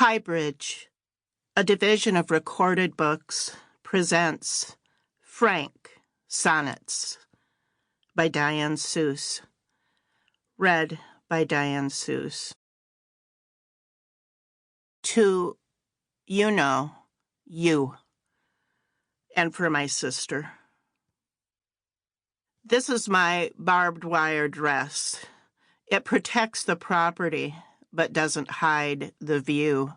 HighBridge, a division of recorded books, presents Frank Sonnets by Diane Seuss. Read by Diane Seuss. To you, and for my sister. This is my barbed wire dress. It protects the property, but doesn't hide the view.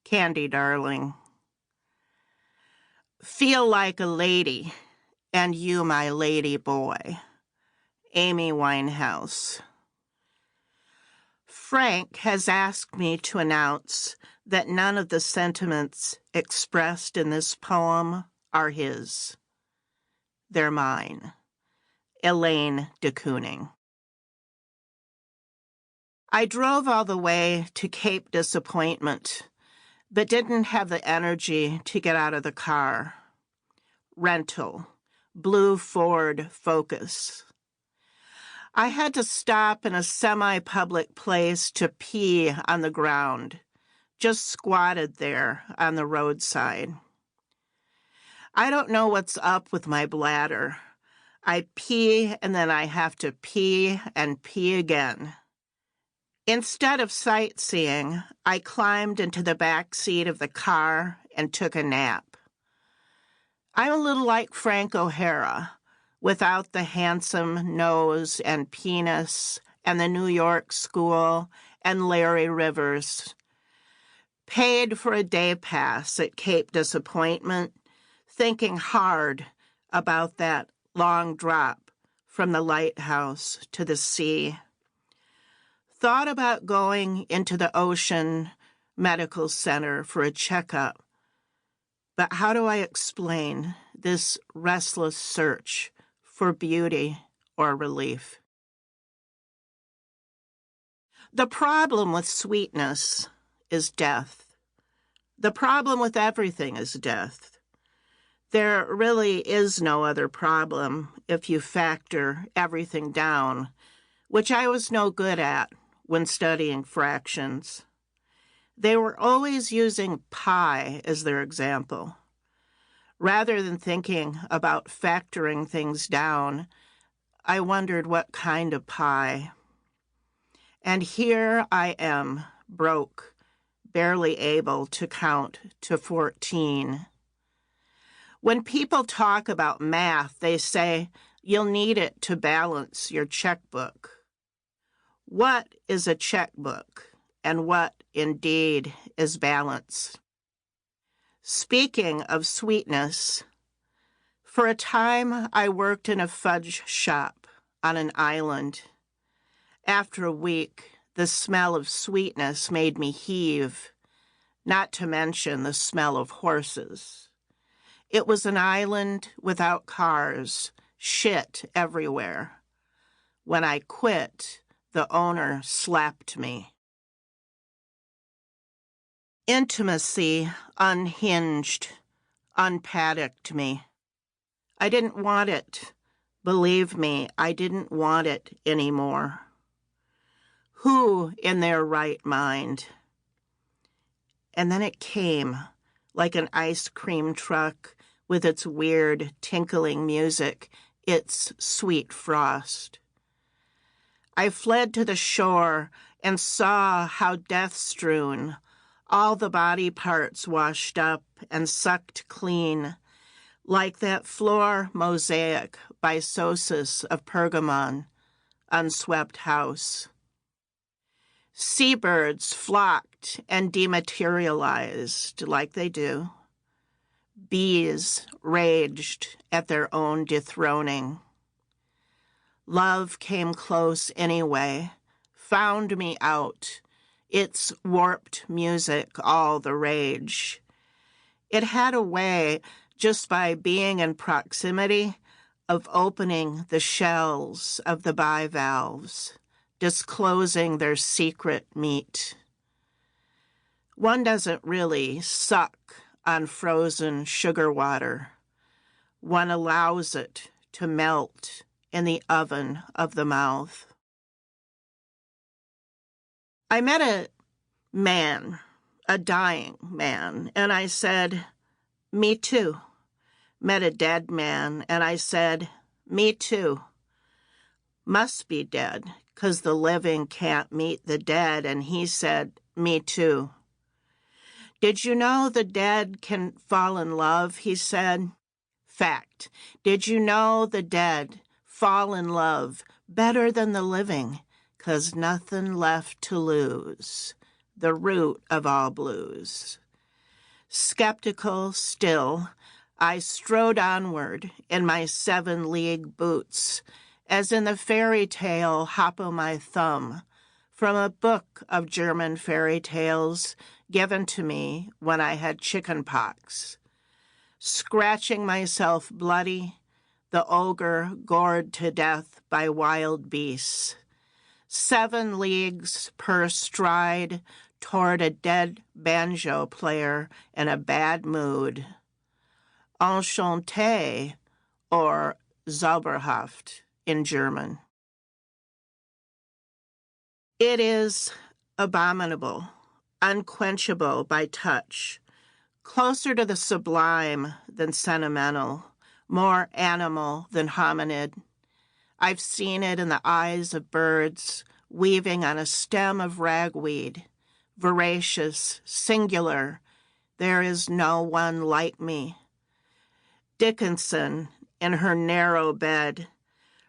Candy, darling. Feel like a lady, and you my lady boy. Amy Winehouse. Frank has asked me to announce that none of the sentiments expressed in this poem are his. They're mine. Elaine de Kooning. I drove all the way to Cape Disappointment, but didn't have the energy to get out of the car. Rental, blue Ford Focus. I had to stop in a semi-public place to pee on the ground, just squatted there on the roadside. I don't know what's up with my bladder. I pee and then I have to pee and pee again. Instead of sightseeing, I climbed into the back seat of the car and took a nap. I'm a little like Frank O'Hara, without the handsome nose and penis and the New York school and Larry Rivers. Paid for a day pass at Cape Disappointment, thinking hard about that long drop from the lighthouse to the sea. Thought about going into the Ocean Medical Center for a checkup. But how do I explain this restless search for beauty or relief? The problem with sweetness is death. The problem with everything is death. There really is no other problem if you factor everything down, which I was no good at when studying fractions. They were always using pi as their example. Rather than thinking about factoring things down, I wondered what kind of pi. And here I am, broke, barely able to count to 14. When people talk about math, they say you'll need it to balance your checkbook. What is a checkbook, and what, indeed, is balance? Speaking of sweetness, for a time I worked in a fudge shop on an island. After a week, the smell of sweetness made me heave, not to mention the smell of horses. It was an island without cars, shit everywhere. When I quit, the owner slapped me. Intimacy unhinged, unpaddocked me. I didn't want it. Believe me, I didn't want it anymore. Who in their right mind? And then it came, like an ice cream truck with its weird tinkling music, its sweet frost. I fled to the shore and saw how death-strewn, all the body parts washed up and sucked clean, like that floor mosaic by Seuss of Pergamon, unswept house. Seabirds flocked and dematerialized like they do. Bees raged at their own dethroning. Love came close anyway, found me out, its warped music all the rage. It had a way, just by being in proximity, of opening the shells of the bivalves, disclosing their secret meat. One doesn't really suck on frozen sugar water. One allows it to melt in the oven of the mouth. I met a man, a dying man. And I said, me too. Met a dead man, and I said, me too. Must be dead, 'cause the living can't meet the dead. And he said, me too. Did you know the dead can fall in love? He said. Fact. Did you know the dead fall in love better than the living? 'Cause nothing left to lose. The root of all blues. Skeptical still, I strode onward in my 7-league boots, as in the fairy tale Hop-o'-my-Thumb, from a book of German fairy tales given to me when I had chicken pox. Scratching myself bloody, the ogre gored to death by wild beasts. 7 leagues per stride toward a dead banjo player in a bad mood. Enchanté, or Zauberhaft in German. It is abominable, unquenchable by touch, closer to the sublime than sentimental, more animal than hominid. I've seen it in the eyes of birds weaving on a stem of ragweed, voracious, singular. There is no one like me. Dickinson in her narrow bed,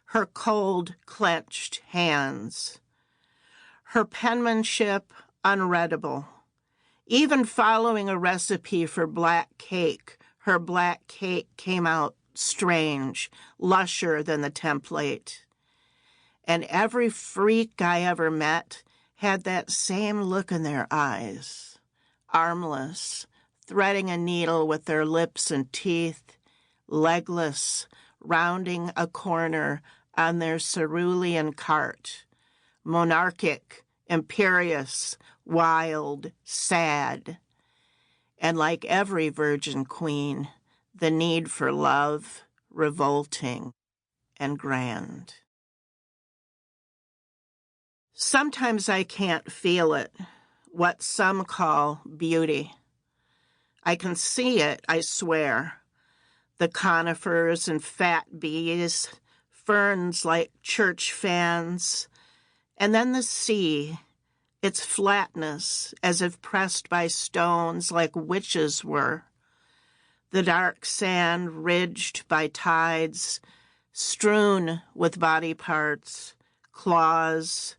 her cold, clenched hands. Her penmanship unreadable. Even following a recipe for black cake, her black cake came out strange, lusher than the template. And every freak I ever met had that same look in their eyes, armless, threading a needle with their lips and teeth, legless, rounding a corner on their cerulean cart, monarchic, imperious, wild, sad, and like every virgin queen, the need for love, revolting and grand. Sometimes I can't feel it, what some call beauty. I can see it, I swear. The conifers and fat bees, ferns like church fans, and then the sea, its flatness as if pressed by stones like witches were. The dark sand ridged by tides, strewn with body parts, claws,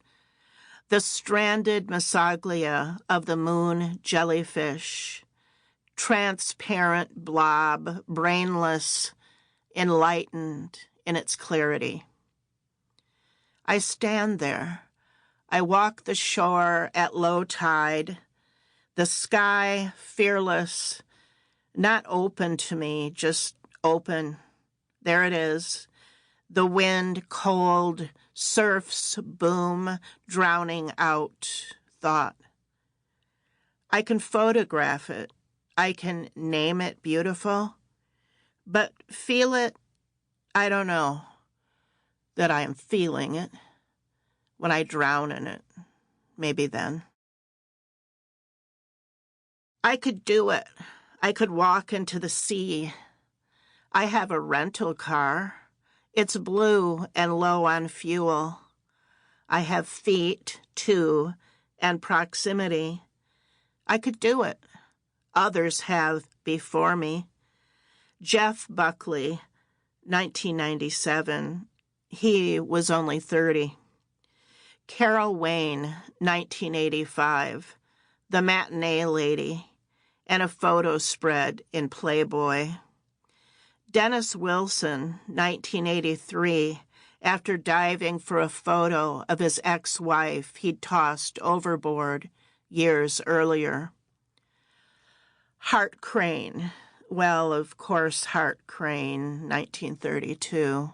the stranded mesoglea of the moon jellyfish, transparent blob, brainless, enlightened in its clarity. I stand there. I walk the shore at low tide, the sky fearless, not open to me, just open. There it is. The wind cold, surfs boom, drowning out thought. I can photograph it. I can name it beautiful. But feel it, I don't know that I am feeling it. When I drown in it, maybe then. I could do it. I could walk into the sea. I have a rental car. It's blue and low on fuel. I have feet, too, and proximity. I could do it. Others have before me. Jeff Buckley, 1997. He was only 30. Carol Wayne, 1985, The Matinee Lady, and a photo spread in Playboy. Dennis Wilson, 1983, after diving for a photo of his ex-wife he'd tossed overboard years earlier. Hart Crane, well, of course, Hart Crane, 1932.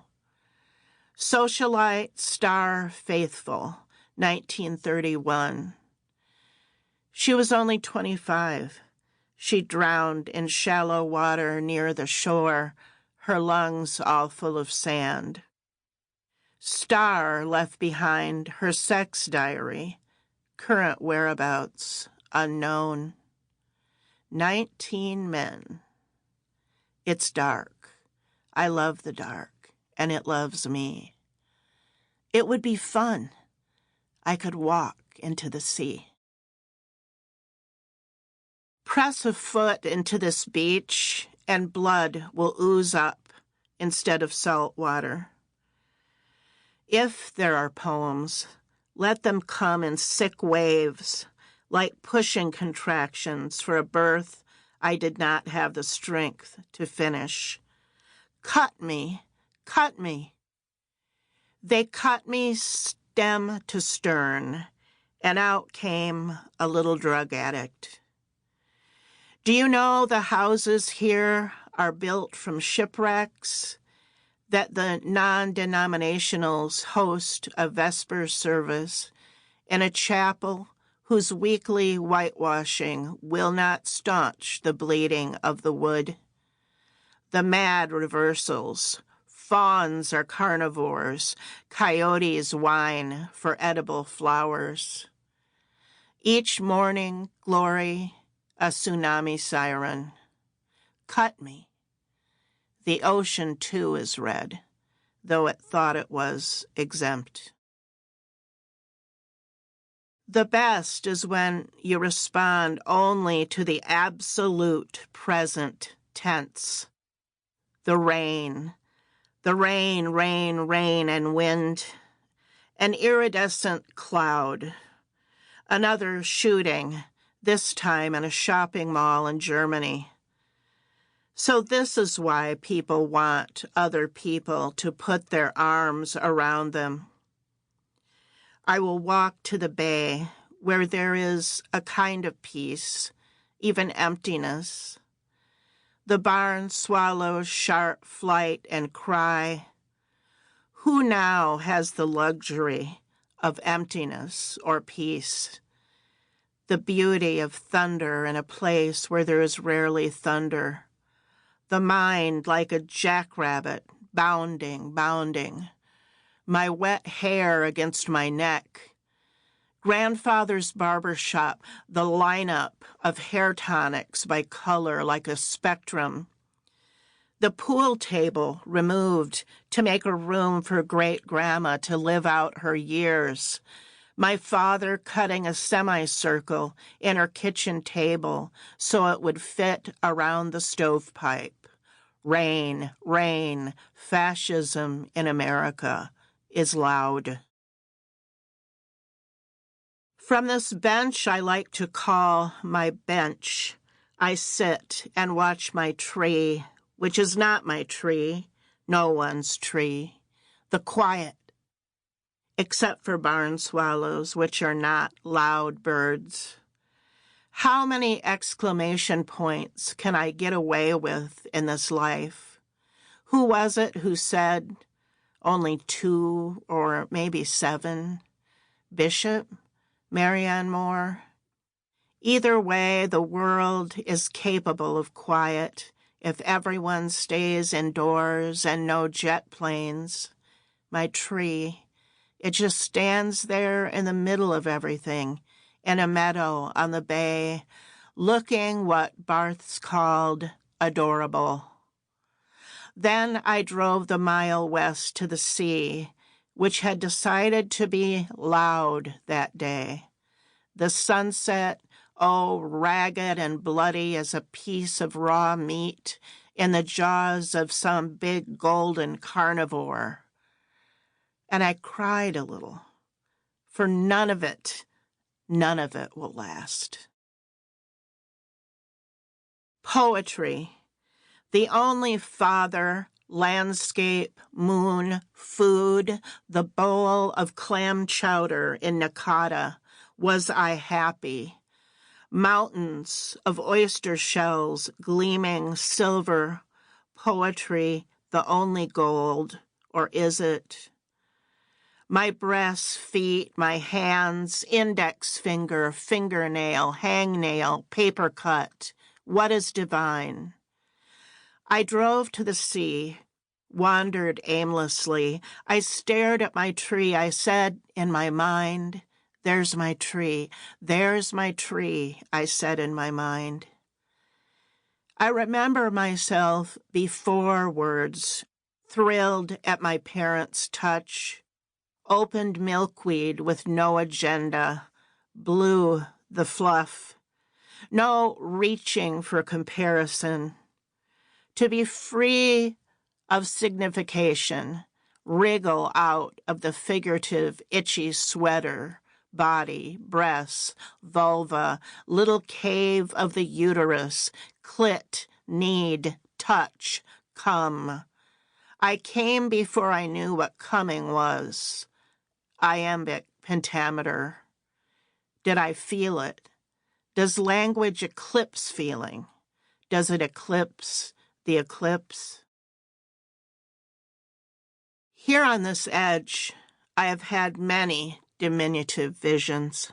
Socialite, star, faithful, 1931. She was only 25. She drowned in shallow water near the shore, her lungs all full of sand. Star left behind her sex diary, current whereabouts unknown. 19 men. It's dark. I love the dark, and it loves me. It would be fun. I could walk into the sea. Press a foot into this beach, and blood will ooze up instead of salt water. If there are poems, let them come in sick waves, like pushing contractions for a birth I did not have the strength to finish. Cut me, cut me. They cut me stem to stern, and out came a little drug addict. Do you know the houses here are built from shipwrecks, that the non-denominationals host a vesper service in a chapel whose weekly whitewashing will not staunch the bleeding of the wood? The mad reversals. Fawns are carnivores. Coyotes whine for edible flowers. Each morning, glory, a tsunami siren. Cut me. The ocean, too, is red, though it thought it was exempt. The best is when you respond only to the absolute present tense. The rain, rain, rain, and wind. An iridescent cloud. Another shooting, this time in a shopping mall in Germany. So this is why people want other people to put their arms around them. I will walk to the bay where there is a kind of peace, even emptiness. The barn swallows sharp flight and cry. Who now has the luxury of emptiness or peace? The beauty of thunder in a place where there is rarely thunder. The mind like a jackrabbit, bounding, bounding. My wet hair against my neck. Grandfather's barber shop, the lineup of hair tonics by color like a spectrum. The pool table removed to make a room for great-grandma to live out her years. My father cutting a semicircle in her kitchen table so it would fit around the stovepipe. Rain, rain, fascism in America is loud. From this bench I like to call my bench, I sit and watch my tree, which is not my tree, no one's tree, the quiet, except for barn swallows, which are not loud birds. How many exclamation points can I get away with in this life? Who was it who said only 2 or maybe 7? Bishop? Marianne Moore? Either way, the world is capable of quiet if everyone stays indoors and no jet planes. My tree, it just stands there in the middle of everything, in a meadow on the bay, looking what Barthes called adorable. Then I drove the mile west to the sea, which had decided to be loud that day. The sunset, oh, ragged and bloody as a piece of raw meat in the jaws of some big golden carnivore. And I cried a little, for none of it will last. Poetry, the only father, landscape, moon, food, the bowl of clam chowder in Nakata, was I happy. Mountains of oyster shells gleaming silver, poetry, the only gold, or is it? My breasts, feet, my hands, index finger, fingernail, hangnail, paper cut, what is divine? I drove to the sea, wandered aimlessly. I stared at my tree. I said in my mind, There's my tree, there's my tree, I said in my mind. I remember myself before words, thrilled at my parents' touch, opened milkweed with no agenda, blew the fluff, no reaching for comparison. To be free of signification, wriggle out of the figurative itchy sweater, body, breasts, vulva, little cave of the uterus, clit, need, touch, come. I came before I knew what coming was. Iambic pentameter. Did I feel it? Does language eclipse feeling? Does it eclipse the eclipse? Here on this edge, I have had many diminutive visions,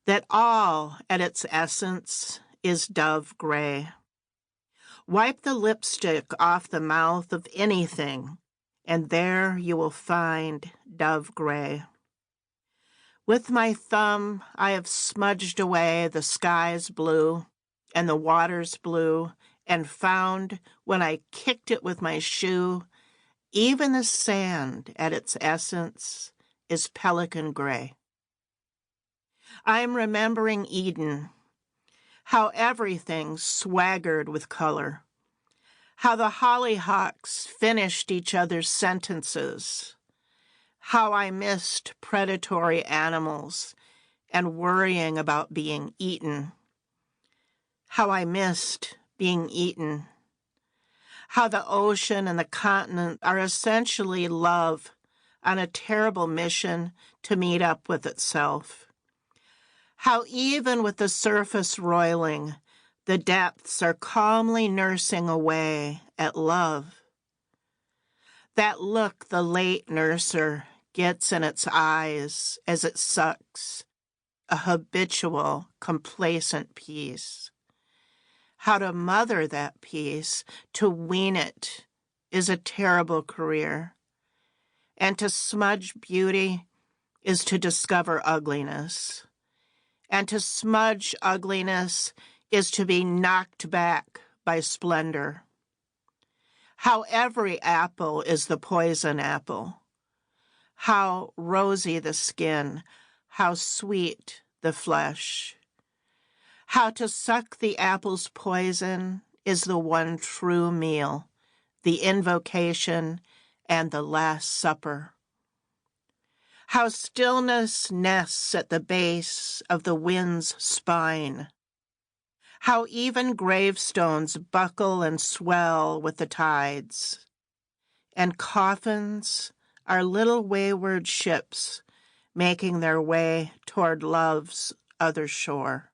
that all at its essence is dove gray. Wipe the lipstick off the mouth of anything, and there you will find dove gray. With my thumb, I have smudged away the sky's blue and the water's blue, and found, when I kicked it with my shoe, even the sand at its essence is pelican gray. I'm remembering Eden, how everything swaggered with color, how the hollyhocks finished each other's sentences, how I missed predatory animals and worrying about being eaten, how I missed being eaten, how the ocean and the continent are essentially love on a terrible mission to meet up with itself, how even with the surface roiling, the depths are calmly nursing away at love. That look the late nurser gets in its eyes as it sucks, a habitual, complacent peace. How to mother that peace, to wean it, is a terrible career. And to smudge beauty is to discover ugliness. And to smudge ugliness is to be knocked back by splendor. How every apple is the poison apple. How rosy the skin, how sweet the flesh. How to suck the apple's poison is the one true meal, the invocation and the Last Supper. How stillness nests at the base of the wind's spine. How even gravestones buckle and swell with the tides. And coffins are little wayward ships making their way toward love's other shore.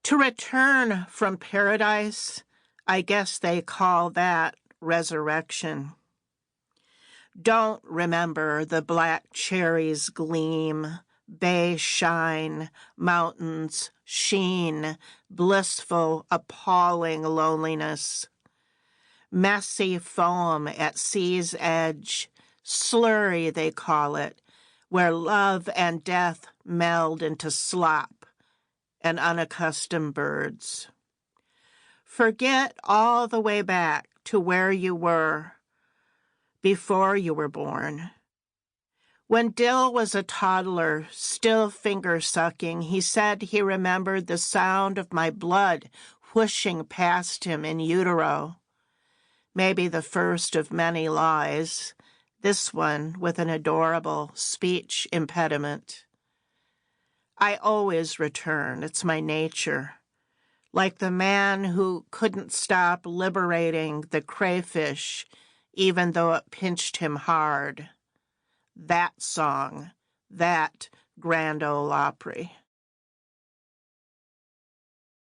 To return from paradise, I guess they call that resurrection. Don't remember the black cherries gleam, bay shine, mountains sheen, blissful, appalling loneliness. Messy foam at sea's edge, slurry they call it, where love and death meld into slop and unaccustomed birds. Forget all the way back to where you were before you were born. When Dill was a toddler, still finger-sucking, he said he remembered the sound of my blood whooshing past him in utero. Maybe the first of many lies, this one with an adorable speech impediment. I always return, it's my nature. Like the man who couldn't stop liberating the crayfish even though it pinched him hard. That song, that Grand Ole Opry.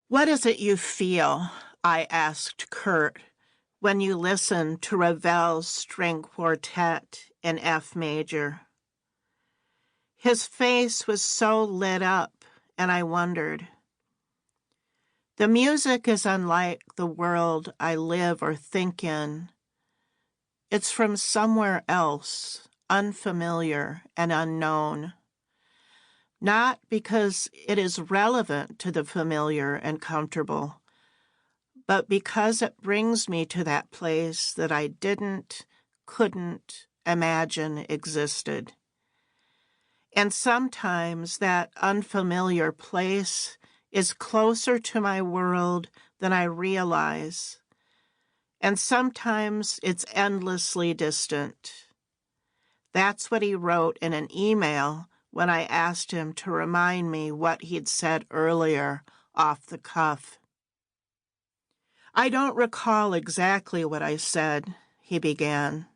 What is it you feel, I asked Kurt, when you listen to Ravel's string quartet in F major? His face was so lit up, and I wondered. The music is unlike the world I live or think in. It's from somewhere else, unfamiliar and unknown, not because it is relevant to the familiar and comfortable, but because it brings me to that place that I couldn't imagine existed. And sometimes that unfamiliar place is closer to my world than I realize, and sometimes it's endlessly distant. That's what he wrote in an email when I asked him to remind me what he'd said earlier off the cuff. I don't recall exactly what I said, he began,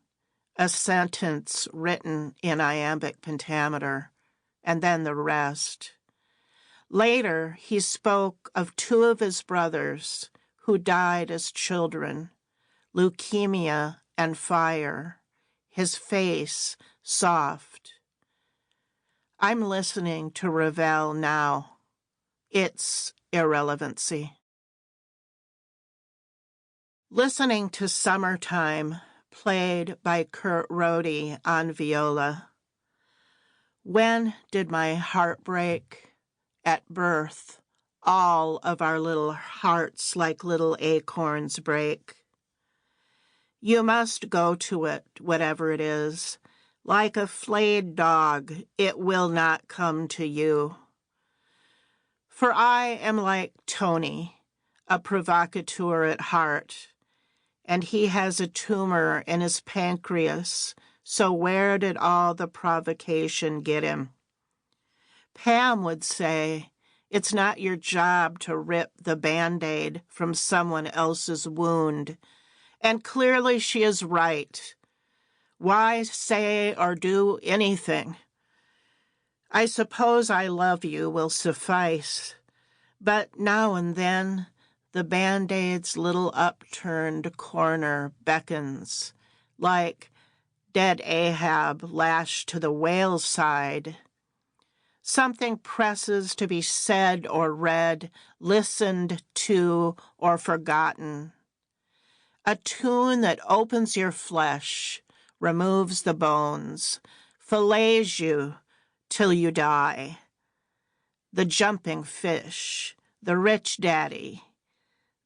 a sentence written in iambic pentameter, and then the rest. Later, he spoke of two of his brothers who died as children, leukemia and fire, his face soft. I'm listening to Ravel now. It's irrelevancy. Listening to Summertime, played by Kurt Rohde on viola. When did my heart break? At birth, all of our little hearts like little acorns break. You must go to it, whatever it is. Like a flayed dog, it will not come to you. For I am like Tony, a provocateur at heart, and he has a tumor in his pancreas, so where did all the provocation get him? Pam would say, it's not your job to rip the Band-Aid from someone else's wound, and clearly she is right. Why say or do anything? I suppose I love you will suffice, but now and then the Band-Aid's little upturned corner beckons, like dead Ahab lashed to the whale's side. Something presses to be said or read, listened to or forgotten. A tune that opens your flesh, removes the bones, fillets you till you die. The jumping fish, the rich daddy,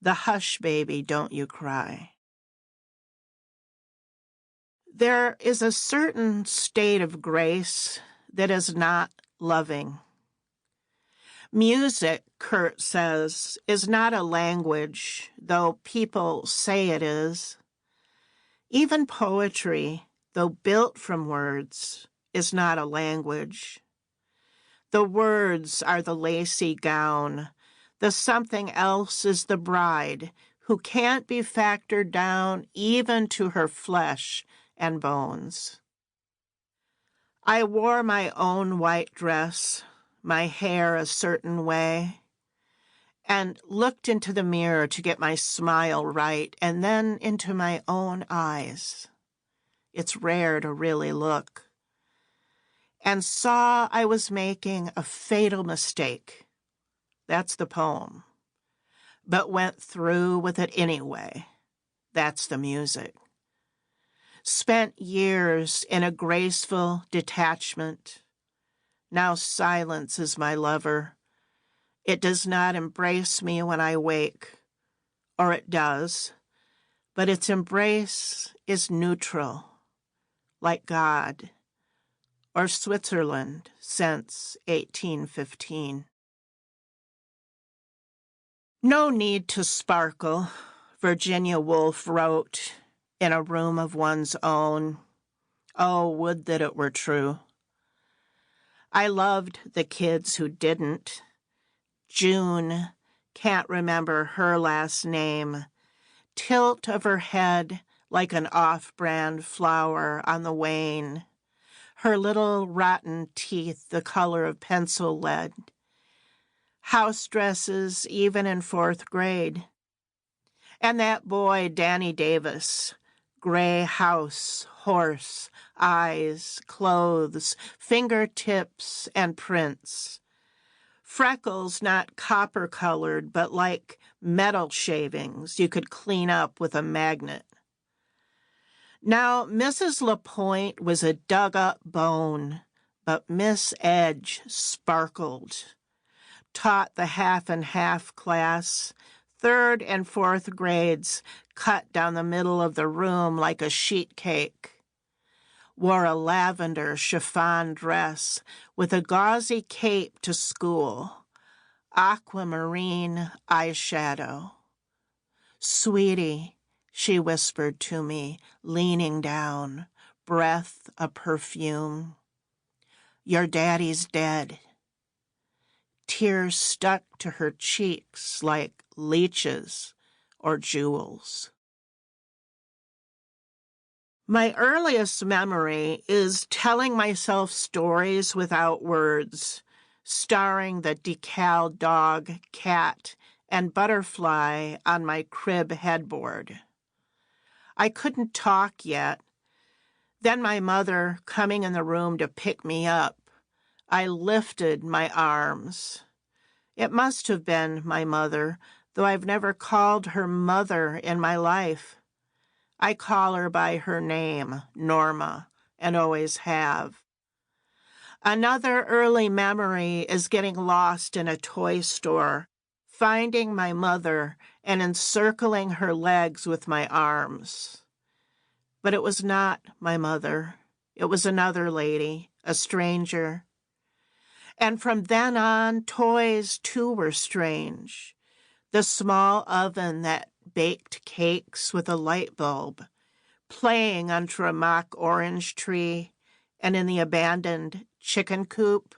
the hush baby, don't you cry. There is a certain state of grace that is not loving. Music, Kurt says, is not a language, though people say it is. Even poetry, though built from words, is not a language. The words are the lacy gown. The something else is the bride, who can't be factored down even to her flesh and bones. I wore my own white dress, my hair a certain way, and looked into the mirror to get my smile right, and then into my own eyes. It's rare to really look. And saw I was making a fatal mistake. That's the poem. But went through with it anyway. That's the music. Spent years in a graceful detachment. Now silence is my lover. It does not embrace me when I wake, or it does, but its embrace is neutral, like God, or Switzerland since 1815. No need to sparkle, Virginia Woolf wrote, in a room of one's own. Oh, would that it were true. I loved the kids who didn't. June, can't remember her last name, tilt of her head like an off-brand flower on the wane, her little rotten teeth the color of pencil lead, house dresses even in fourth grade. And that boy, Danny Davis, gray house, horse, eyes, clothes, fingertips, and prints. Freckles not copper-colored, but like metal shavings you could clean up with a magnet. Now, Mrs. LaPointe was a dug-up bone, but Miss Edge sparkled. Taught the half-and-half class, 3rd and 4th grades, cut down the middle of the room like a sheet cake. Wore a lavender chiffon dress with a gauzy cape to school, aquamarine eyeshadow. "Sweetie," she whispered to me, leaning down, breath a perfume. "Your daddy's dead." Tears stuck to her cheeks like leeches or jewels. My earliest memory is telling myself stories without words, starring the decal dog, cat, and butterfly on my crib headboard. I couldn't talk yet. Then my mother coming in the room to pick me up, I lifted my arms. It must have been my mother, though I've never called her mother in my life. I call her by her name, Norma, and always have. Another early memory is getting lost in a toy store, finding my mother and encircling her legs with my arms. But it was not my mother. It was another lady, a stranger. And from then on, toys too were strange. The small oven that baked cakes with a light bulb, playing under a mock orange tree, and in the abandoned chicken coop.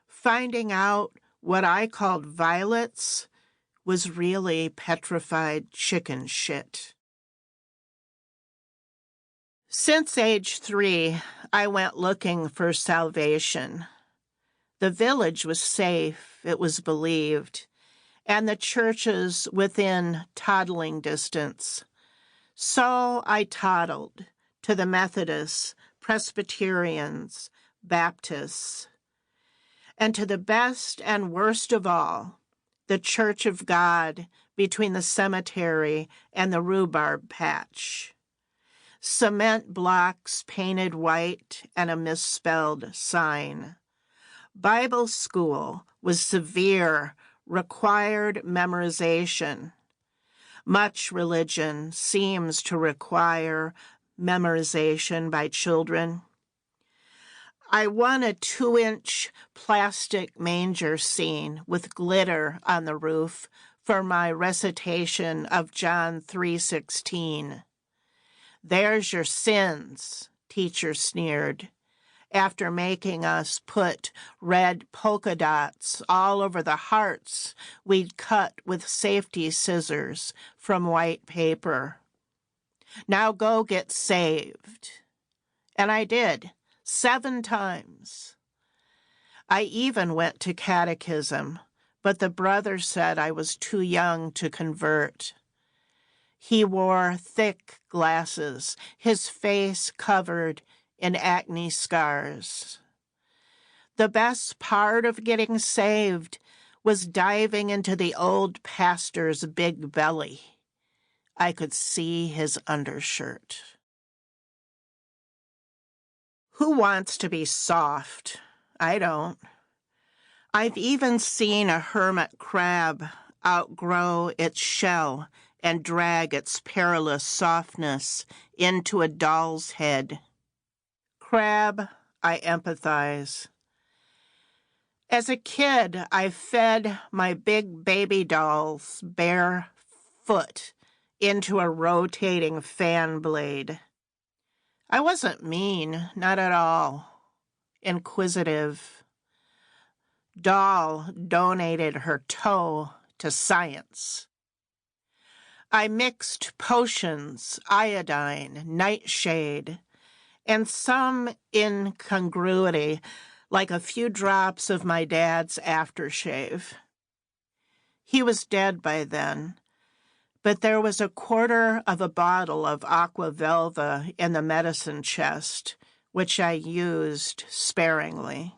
Finding out what I called violets was really petrified chicken shit. Since age 3, I went looking for salvation. The village was safe, it was believed, and the churches within toddling distance. So I toddled to the Methodists, Presbyterians, Baptists, and to the best and worst of all, the Church of God between the cemetery and the rhubarb patch. Cement blocks painted white and a misspelled sign. Bible school was severe, required memorization. Much religion seems to require memorization by children. I won a 2-inch plastic manger scene with glitter on the roof for my recitation of John 3:16. "There's your sins," teacher sneered, after making us put red polka dots all over the hearts we'd cut with safety scissors from white paper. "Now go get saved." And I did, 7 times. I even went to catechism, but the brother said I was too young to convert. He wore thick glasses, his face covered in acne scars. The best part of getting saved was diving into the old pastor's big belly. I could see his undershirt. Who wants to be soft? I don't. I've even seen a hermit crab outgrow its shell and drag its perilous softness into a doll's head. Crab, I empathize. As a kid, I fed my big baby doll's bare foot into a rotating fan blade. I wasn't mean, not at all. Inquisitive. Doll donated her toe to science. I mixed potions, iodine, nightshade, and some incongruity, like a few drops of my dad's aftershave. He was dead by then, but there was a quarter of a bottle of aqua velva in the medicine chest, which I used sparingly.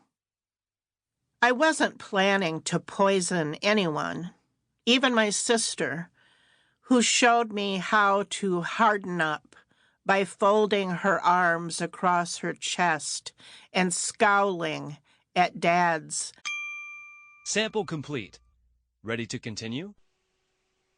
I wasn't planning to poison anyone, even my sister, who showed me how to harden up by folding her arms across her chest and scowling at Dad's. Sample complete. Ready to continue?